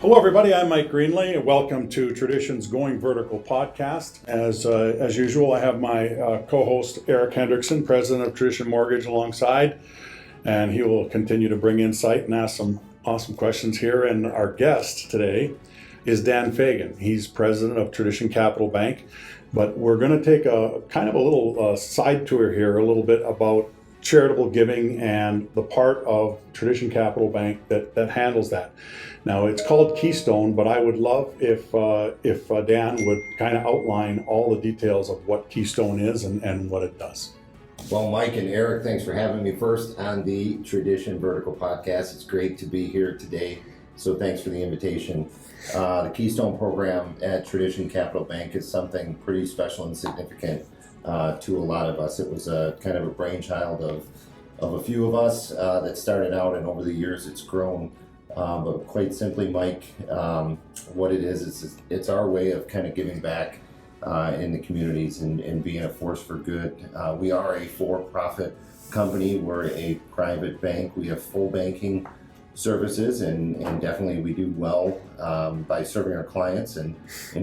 Hello, everybody. I'm Mike Greenlay, and welcome to Tradition's Going Vertical podcast. As usual, I have my co-host Erik Hendrikson, president of Tradition Mortgage, alongside, and he will continue to bring insight and ask some awesome questions here. And our guest today is Dan Fagan. He's president of Tradition Capital Bank, but we're going to take a kind of a little side tour here, a little bit about charitable giving and the part of Tradition Capital Bank that handles that. Now, it's called Keystone, but I would love if Dan would kind of outline all the details of what Keystone is and what it does. Well, Mike and Erik, thanks for having me first on the Tradition Vertical podcast. It's great to be here today, so thanks for the invitation. The Keystone program at Tradition Capital Bank is something pretty special and significant to a lot of us. It was a kind of a brainchild of a few of us that started out, and over the years it's grown. But quite simply, Mike, what it is it's our way of kind of giving back in the communities and being a force for good. We are a for-profit company. We're a private bank. We have full banking services, and definitely we do well by serving our clients and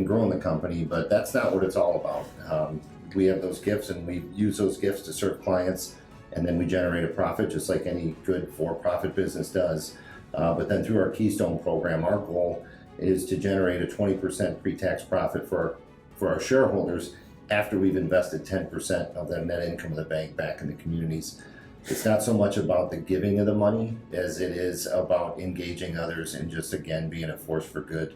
growing the company, but that's not what it's all about. We have those gifts, and we use those gifts to serve clients, and then we generate a profit just like any good for-profit business does. But then through our Keystone program, our goal is to generate a 20% pre-tax profit for our shareholders after we've invested 10% of the net income of the bank back in the communities. It's not so much about the giving of the money as it is about engaging others and just, again, being a force for good.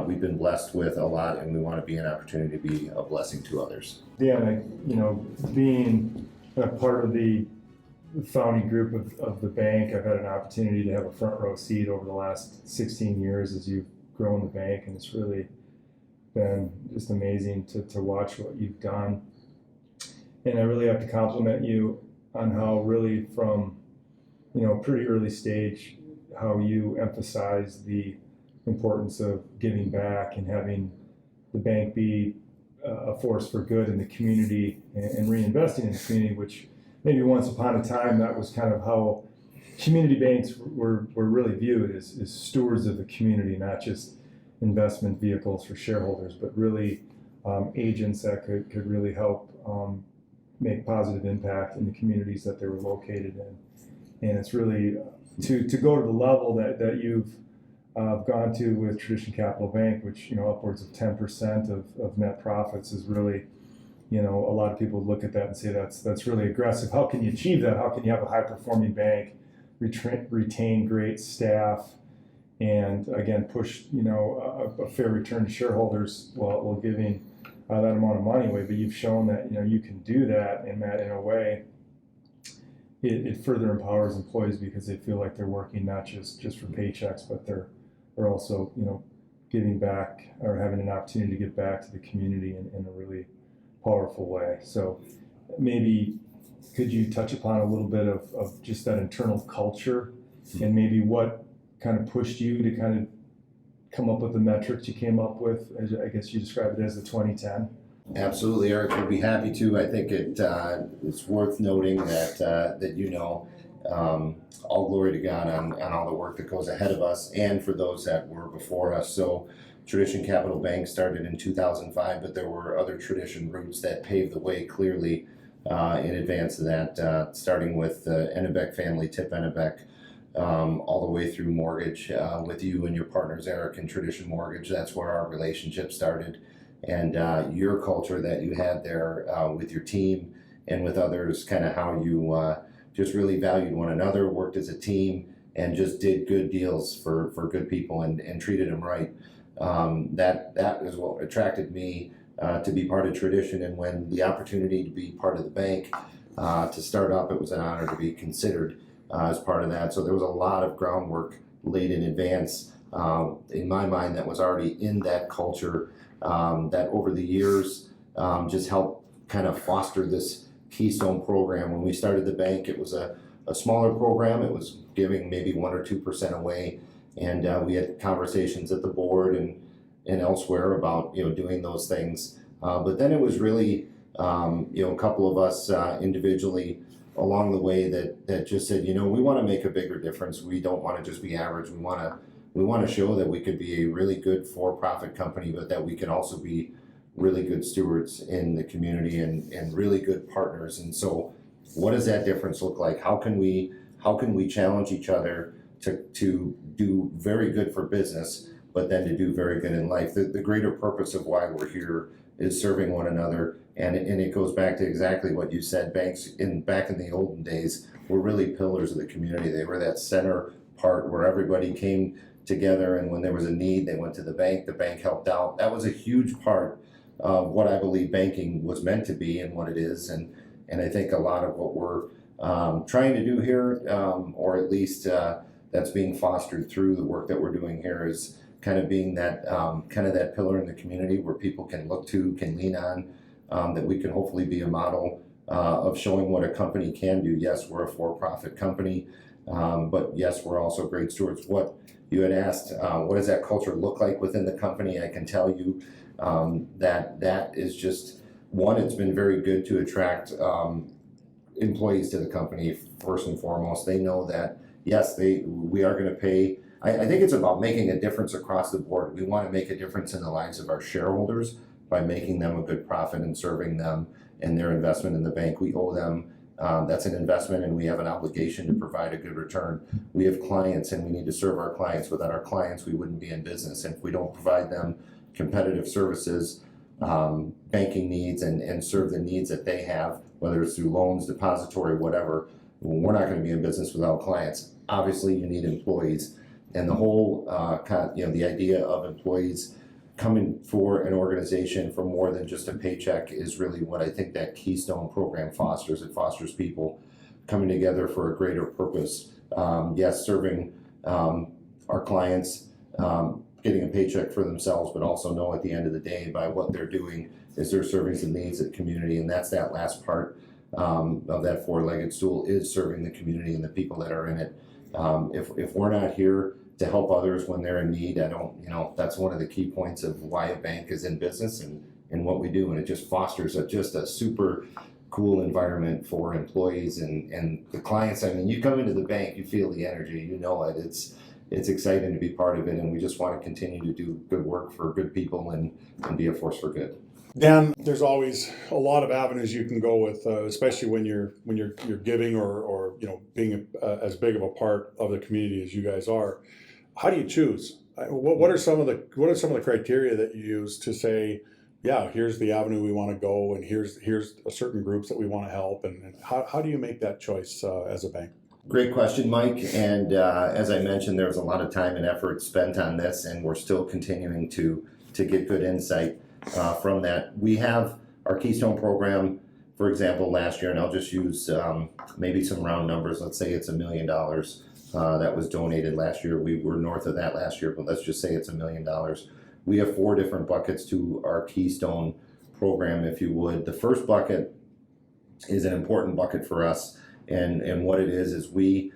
We've been blessed with a lot, and we want to be an opportunity to be a blessing to others. Yeah, being a part of the founding group of the bank, I've had an opportunity to have a front row seat over the last 16 years as you've grown the bank, and it's really been just amazing to watch what you've done. And I really have to compliment you on how really from pretty early stage how you emphasize the importance of giving back and having the bank be a force for good in the community and reinvesting in the community, which maybe once upon a time that was kind of how community banks were really viewed as stewards of the community, not just investment vehicles for shareholders, but really agents that could really help make positive impact in the communities that they were located in. And it's really to go to the level that you've gone to with Tradition Capital Bank, which upwards of 10% of net profits is really, a lot of people look at that and say that's really aggressive. How can you achieve that? How can you have a high-performing bank, retain great staff, and again push a fair return to shareholders while giving that amount of money away? But you've shown that you can do that, and that in a way it further empowers employees because they feel like they're working not just for paychecks, but they're also giving back or having an opportunity to give back to the community in a really powerful way. So maybe could you touch upon a little bit of just that internal culture and maybe what kind of pushed you to kind of come up with the metrics you came up with, as I guess you described it as the 2010? Absolutely, Erik, would be happy to. I think it's worth noting that all glory to God on all the work that goes ahead of us and for those that were before us. So Tradition Capital Bank started in 2005, but there were other Tradition roots that paved the way clearly in advance of that, starting with the Ennebeck family, Tip Ennebeck, all the way through mortgage with you and your partners, Erik, and Tradition Mortgage. That's where our relationship started. And your culture that you had there with your team and with others, kind of how you just really valued one another, worked as a team, and just did good deals for good people and treated them right. That is what attracted me to be part of Tradition, and when the opportunity to be part of the bank to start up, it was an honor to be considered as part of that. So there was a lot of groundwork laid in advance in my mind that was already in that culture that over the years just helped kind of foster this Keystone program. When we started the bank, it was a smaller program. It was giving maybe 1 or 2% away, and we had conversations at the board and elsewhere about doing those things. But then it was really a couple of us individually along the way that just said, we want to make a bigger difference. We don't want to just be average. We want we want to show that we could be a really good for-profit company, but that we can also be really good stewards in the community and really good partners. And so what does that difference look like? How can we challenge each other to do very good for business, but then to do very good in life? The greater purpose of why we're here is serving one another. And it goes back to exactly what you said. Banks back in the olden days were really pillars of the community. They were that center part where everybody came together, and when there was a need, they went to the bank helped out. That was a huge part of what I believe banking was meant to be and what it is. And I think a lot of what we're trying to do here, or at least that's being fostered through the work that we're doing here, is kind of being that that pillar in the community where people can look to, can lean on, that we can hopefully be a model of showing what a company can do. Yes, we're a for-profit company, but yes, we're also great stewards. What you had asked, what does that culture look like within the company? I can tell you that is just one. It's been very good to attract employees to the company. First and foremost, they know that yes, we are going to pay. I think it's about making a difference across the board. We want to make a difference in the lives of our shareholders by making them a good profit and serving them in their investment in the bank. We owe them. That's an investment, and we have an obligation to provide a good return. We have clients, and we need to serve our clients. Without our clients, we wouldn't be in business. If we don't provide them competitive services, banking needs, and serve the needs that they have, whether it's through loans, depository, whatever, we're not going to be in business without clients. Obviously, you need employees, and the whole the idea of employees coming for an organization for more than just a paycheck is really what I think that Keystone program fosters. It fosters people coming together for a greater purpose. Yes, serving our clients, getting a paycheck for themselves, but also know at the end of the day by what they're doing is they're serving the needs of the community. And that's that last part of that four-legged stool, is serving the community and the people that are in it. If we're not here to help others when they're in need, that's one of the key points of why a bank is in business and what we do. And it just fosters just a super cool environment for employees and the clients. I mean, you come into the bank, you feel the energy, you know it. It's exciting to be part of it, and we just want to continue to do good work for good people and be a force for good. Dan, there's always a lot of avenues you can go with, especially when you're giving or being as big of a part of the community as you guys are. How do you choose? What are some of the criteria that you use to say, yeah, here's the avenue we want to go, and here's certain groups that we want to help, and how do you make that choice as a bank? Great question, Mike. And as I mentioned, there was a lot of time and effort spent on this, and we're still continuing to get good insight from that. We have our Keystone program, for example, last year, and I'll just use maybe some round numbers. Let's say it's $1 million that was donated last year. We were north of that last year, but let's just say it's $1 million. We have 4 different buckets to our Keystone program, if you would. The first bucket is an important bucket for us, and what it is we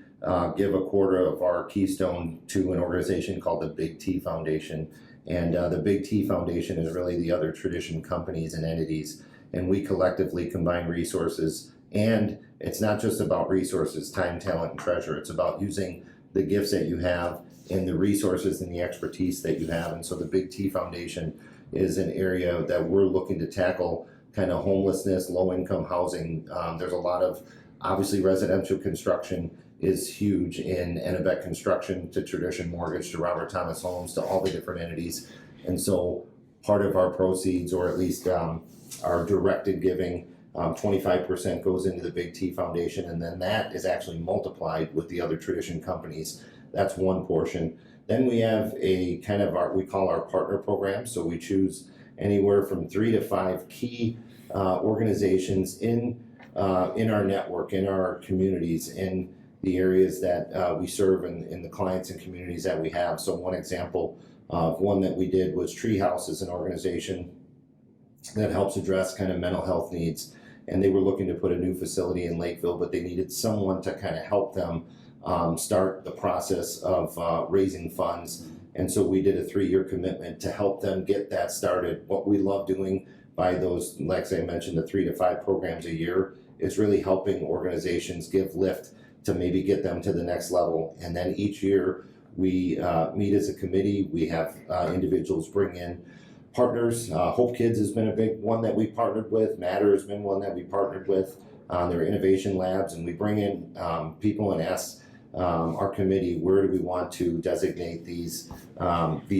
give a quarter of our Keystone to an organization called the Big T Foundation. And the Big T Foundation is really the other tradition companies and entities, and we collectively combine resources. And it's not just about resources, time, talent, and treasure. It's about using the gifts that you have and the resources and the expertise that you have. And so the Big T Foundation is an area that we're looking to tackle, kind of homelessness, low-income housing. There's a lot of, obviously, residential construction is huge in Ennebek Construction, to Tradition Mortgage, to Robert Thomas Homes, to all the different entities. And so part of our proceeds, or at least our directed giving, 25% goes into the Big T Foundation, and then that is actually multiplied with the other tradition companies. That's one portion. Then we have a kind of we call our partner program. So we choose anywhere from 3 to 5 key organizations in our network, in our communities, in the areas that we serve, in the clients and communities that we have. So one example of one that we did was Treehouse is an organization that helps address kind of mental health needs. And they were looking to put a new facility in Lakeville, but they needed someone to kind of help them start the process of raising funds. And so we did a 3-year commitment to help them get that started. What we love doing by those, like I mentioned, the 3 to 5 programs a year, is really helping organizations give lift to maybe get them to the next level. And then each year We meet as a committee. We have individuals bring in partners. Hope Kids has been a big one that we partnered with. Matter has been one that we partnered with on their innovation labs, and we bring in people and ask our committee, where do we want to designate these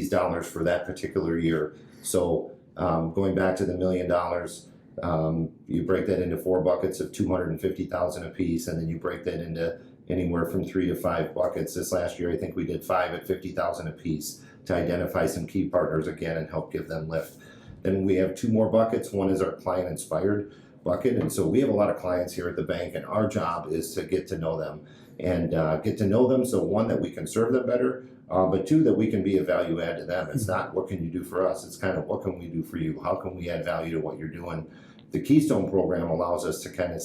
dollars for that particular year. So going back to the $1 million, you break that into 4 buckets of $250,000 apiece, and then you break that into anywhere from 3 to 5 buckets. This last year, I think we did 5 at $50,000 apiece to identify some key partners again and help give them lift. Then we have 2 more buckets. One is our client inspired bucket, and so we have a lot of clients here at the bank, and our job is to get to know them and get to know them. So one, that we can serve them better, but 2, that we can be a value add to them. It's not what can you do for us, it's kind of what can we do for you? How can we add value to what you're doing? The Keystone program allows us to kind of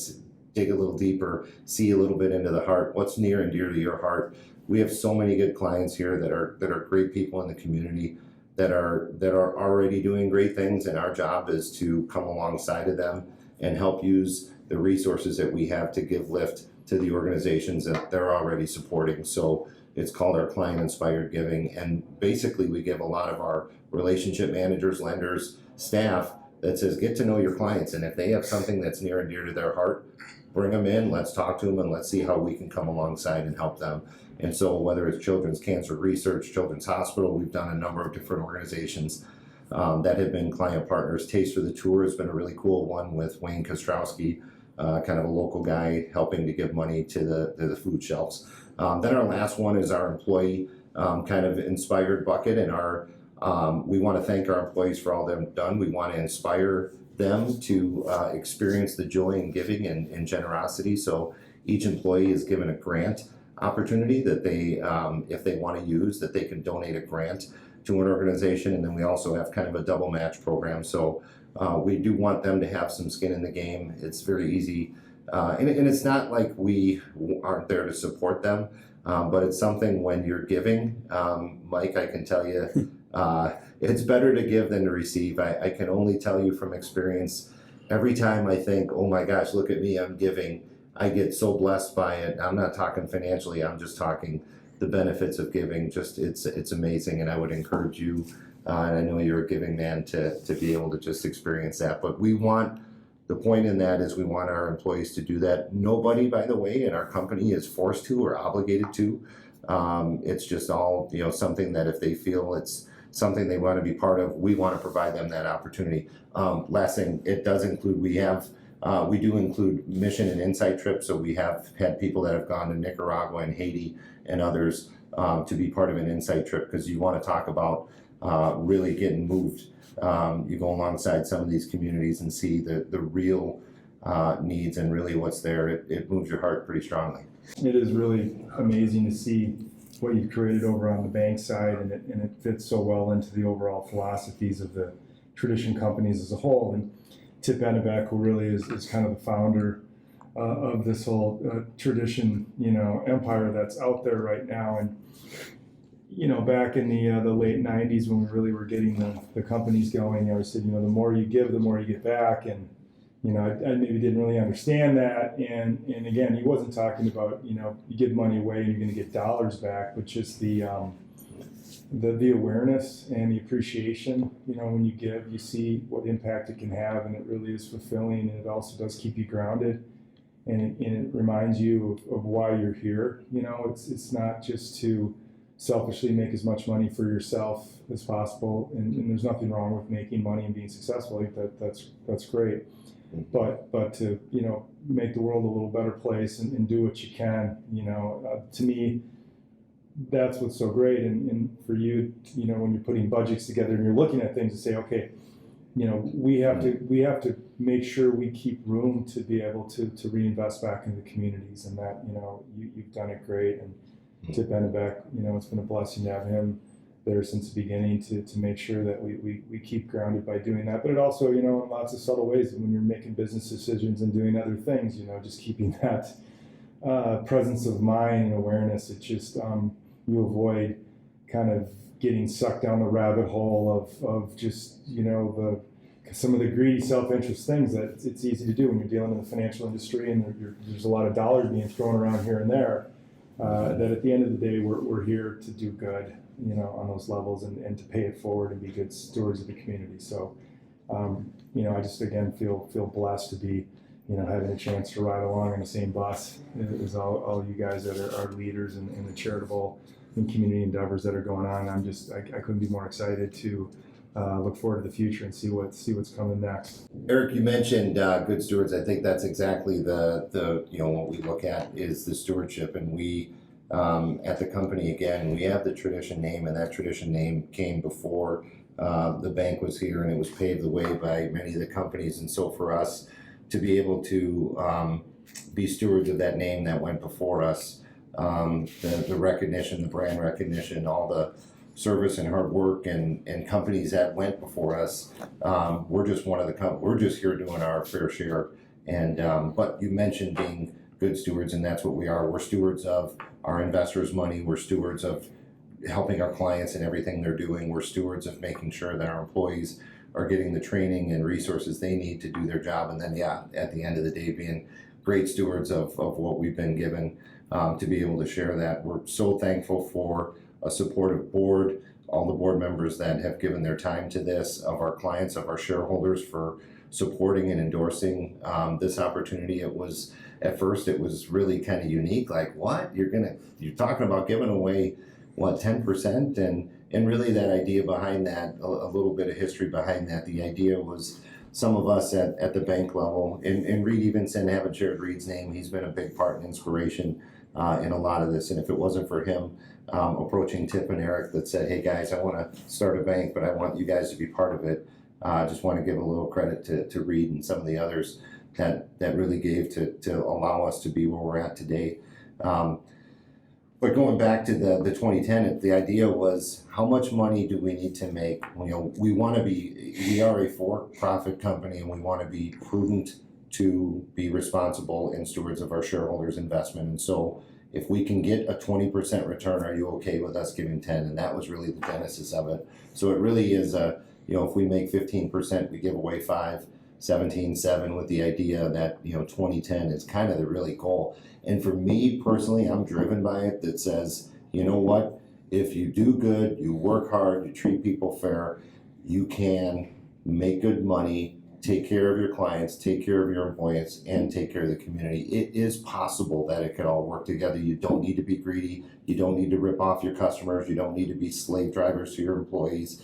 dig a little deeper, see a little bit into the heart, what's near and dear to your heart. We have so many good clients here that are great people in the community that are already doing great things, and our job is to come alongside of them and help use the resources that we have to give lift to the organizations that they're already supporting. So it's called our client inspired giving, and basically we give a lot of our relationship managers, lenders, staff that says get to know your clients, and if they have something that's near and dear to their heart, bring them in, let's talk to them, and let's see how we can come alongside and help them. And so whether it's Children's Cancer Research, Children's Hospital, we've done a number of different organizations that have been client partners. Taste for the Tour has been a really cool one with Wayne Kostrowski, kind of a local guy helping to give money to the food shelves. Then our last one is our employee kind of inspired bucket, and we want to thank our employees for all they've done. We want to inspire them to experience the joy in giving and generosity. So each employee is given a grant opportunity that they, if they want to use, that they can donate a grant to an organization. And then we also have kind of a double match program. So we do want them to have some skin in the game. It's very easy. And it's not like we aren't there to support them, but it's something when you're giving, Mike, I can tell you, it's better to give than to receive. I can only tell you from experience, every time I think, oh my gosh, look at me, I'm giving, I get so blessed by it. I'm not talking financially, I'm just talking the benefits of giving. Just it's amazing, and I would encourage you, and I know you're a giving man, to be able to just experience that. But the point in that is we want our employees to do that. Nobody, by the way, in our company is forced to or obligated to. It's just all, something that if they feel it's something they want to be part of, we want to provide them that opportunity. Last thing, it does include, we do include mission and insight trips. So we have had people that have gone to Nicaragua and Haiti and others to be part of an insight trip, because you want to talk about really getting moved. You go alongside some of these communities and see the real needs and really what's there. It moves your heart pretty strongly. It is really amazing to see what you've created over on the bank side, and it fits so well into the overall philosophies of the Tradition companies as a whole. And Tip Bennebeck, who really is kind of the founder of this whole Tradition, empire that's out there right now. And back in the late 90s, when we really were getting the companies going, I said, the more you give, the more you get back. And I maybe didn't really understand that. And again, he wasn't talking about, you give money away and you're going to get dollars back, but just the awareness and the appreciation, when you give, you see what impact it can have, and it really is fulfilling, and it also does keep you grounded, and it reminds you of why you're here. It's not just to selfishly make as much money for yourself as possible, and there's nothing wrong with making money and being successful. I think that's great. But to make the world a little better place and do what you can, to me, that's what's so great. And for you, when you're putting budgets together and you're looking at things and say, okay, we have to make sure we keep room to be able to reinvest back into the communities, and that you've done it great. And Tip Bennebeck, it's been a blessing to have him there since the beginning to make sure that we keep grounded by doing that. But it also, in lots of subtle ways, when you're making business decisions and doing other things, just keeping that presence of mind and awareness. It just, you avoid kind of getting sucked down the rabbit hole of just, some of the greedy self-interest things that it's easy to do when you're dealing in the financial industry, and there's a lot of dollars being thrown around here and there. that at the end of the day, we're here to do good, on those levels and to pay it forward and be good stewards of the community. So, I just again feel blessed to be, having a chance to ride along in the same bus as all you guys that are leaders in the charitable and community endeavors that are going on. I couldn't be more excited to look forward to the future and see what's coming next. Erik, you mentioned good stewards. I think that's exactly the what we look at is the stewardship, and we at the company again we have the tradition name, and that tradition name came before the bank was here, and it was paved the way by many of the companies. And so for us to be able to be stewards of that name that went before us, the recognition, the brand recognition, all the service and hard work and companies that went before us, we're just one of the we're just here doing our fair share. And but you mentioned being good stewards, and that's what we are. We're stewards of our investors' money. We're stewards of helping our clients in everything they're doing. We're stewards of making sure that our employees are getting the training and resources they need to do their job. And then, at the end of the day, being great stewards of what we've been given to be able to share that. We're so thankful for a supportive board, all the board members that have given their time to this, of our clients, of our shareholders for supporting and endorsing this opportunity. At first it was really kind of unique, like, what? You're talking about giving away, 10%? And really that idea behind that, a little bit of history behind that, the idea was some of us at the bank level, and Reed Evenson, haven't shared Reed's name, he's been a big part and inspiration in a lot of this. And if it wasn't for him approaching Tip and Erik that said, hey guys, I want to start a bank, but I want you guys to be part of it. I just want to give a little credit to Reed and some of the others that really gave to allow us to be where we're at today. But going back to the 2010, the idea was, how much money do we need to make? We are a for-profit company, and we want to be prudent to be responsible and stewards of our shareholders' investment. And so if we can get a 20% return, are you okay with us giving 10? And that was really the genesis of it. So it really is if we make 15%, we give away 5, 17, 7, with the idea that 2010 is kind of the really goal. And for me personally, I'm driven by it, that says, you know what, if you do good, you work hard, you treat people fair, you can make good money, take care of your clients, take care of your employees, and take care of the community. It is possible that it could all work together. You don't need to be greedy. You don't need to rip off your customers. You don't need to be slave drivers to your employees.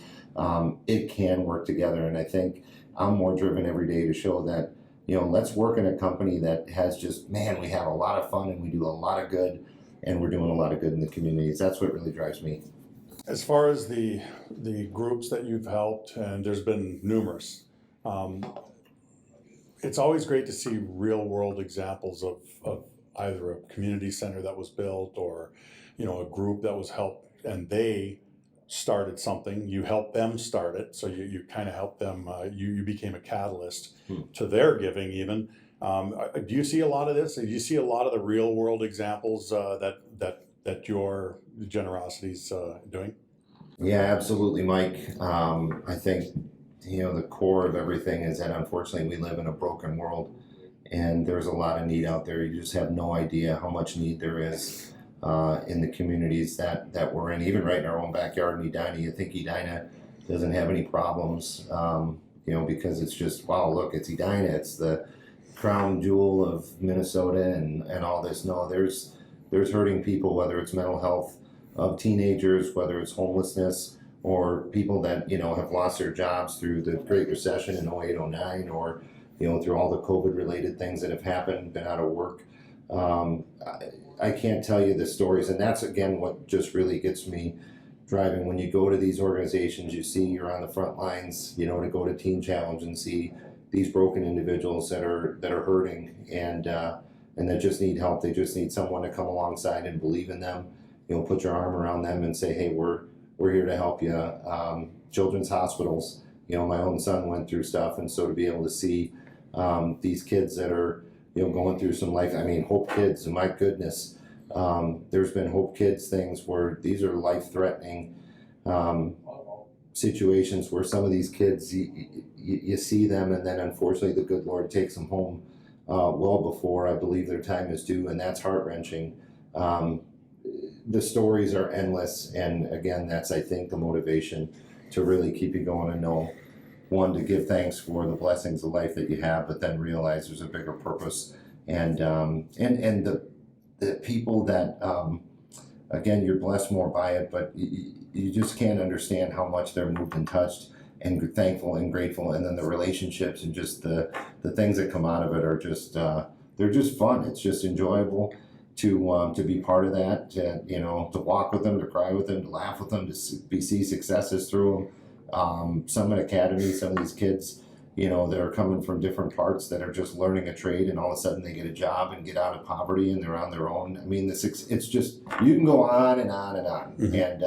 It can work together. And I think I'm more driven every day to show that, let's work in a company that has we have a lot of fun and we do a lot of good, and we're doing a lot of good in the communities. That's what really drives me. As far as the groups that you've helped, and there's been numerous, it's always great to see real world examples of either a community center that was built, or a group that was helped and they started something, you helped them start it, so you kind of helped them, you became a catalyst to their giving even. Do you see a lot of this? Do you see a lot of the real world examples that your generosity's doing? Yeah, absolutely, Mike. I think the core of everything is that unfortunately we live in a broken world, and there's a lot of need out there. You just have no idea how much need there is in the communities that we're in. Even right in our own backyard in Edina, you think Edina doesn't have any problems, because it's just, wow, look, it's Edina, it's the crown jewel of Minnesota and all this. No, there's hurting people, whether it's mental health of teenagers, whether it's homelessness, or people that have lost their jobs through the Great Recession in 08, 09, or through all the COVID related things that have happened, been out of work. I can't tell you the stories, and that's again what just really gets me driving. When you go to these organizations, you see you're on the front lines, to go to Teen Challenge and see these broken individuals that are hurting and that just need help. They just need someone to come alongside and believe in them. Put your arm around them and say, hey, we're here to help you. Children's hospitals. My own son went through stuff, and so to be able to see these kids that are going through some life. Hope Kids, my goodness. There's been Hope Kids things where these are life-threatening situations where some of these kids, you see them, and then unfortunately the good Lord takes them home well before, I believe, their time is due, and that's heart-wrenching. the stories are endless, and again, that's, I think, the motivation to really keep you going and know, one, to give thanks for the blessings of life that you have, but then realize there's a bigger purpose, and the people that, again, you're blessed more by it, but you just can't understand how much they're moved and touched and thankful and grateful, and then the relationships and just the things that come out of it are just they're just fun. It's just enjoyable to be part of that, to walk with them, to cry with them, to laugh with them, to see successes through them. Summit Academy, some of these kids, that are coming from different parts that are just learning a trade, and all of a sudden they get a job and get out of poverty and they're on their own. I mean, it's just, you can go on and on and on. Mm-hmm.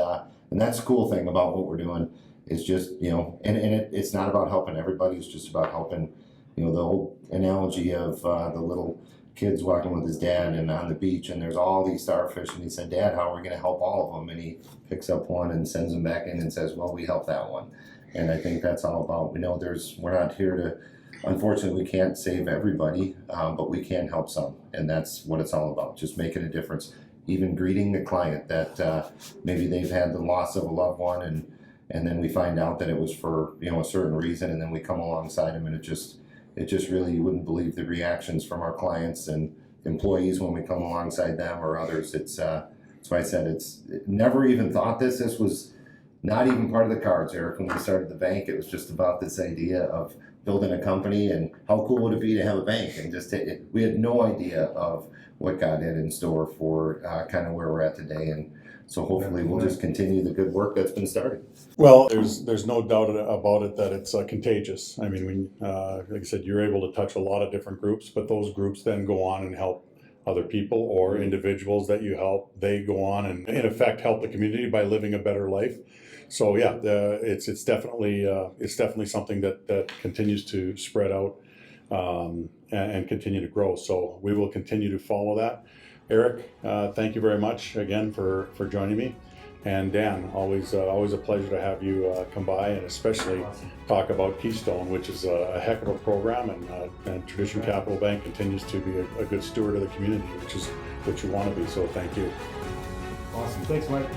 And that's the cool thing about what we're doing is just, it's not about helping everybody. It's just about helping, the old analogy of the little kids walking with his dad and on the beach, and there's all these starfish, and he said, "Dad, how are we going to help all of them?" And he picks up one and sends them back in and says, "Well, we helped that one." And I think that's all about, we're not here to, unfortunately, we can't save everybody, but we can help some. And that's what it's all about, just making a difference. Even greeting the client that maybe they've had the loss of a loved one, and then we find out that it was for, a certain reason, and then we come alongside them, and it just really, you wouldn't believe the reactions from our clients and employees when we come alongside them or others. That's why I said never even thought this was not even part of the cards, Eric. When we started the bank, it was just about this idea of building a company and how cool would it be to have a bank, and we had no idea of what God had in store for kind of where we're at today. And so hopefully we'll just continue the good work that's been started. Well, there's no doubt about it that it's contagious. I mean, like I said, you're able to touch a lot of different groups, but those groups then go on and help other people or individuals that you help. They go on and in effect help the community by living a better life. So yeah, it's definitely something that continues to spread out and continue to grow. So we will continue to follow that. Erik, thank you very much again for joining me. And Dan, always a pleasure to have you come by, and especially talk about Keystone, which is a heck of a program, and Tradition Capital Bank continues to be a good steward of the community, which is what you want to be. So thank you. Awesome. Thanks, Mike.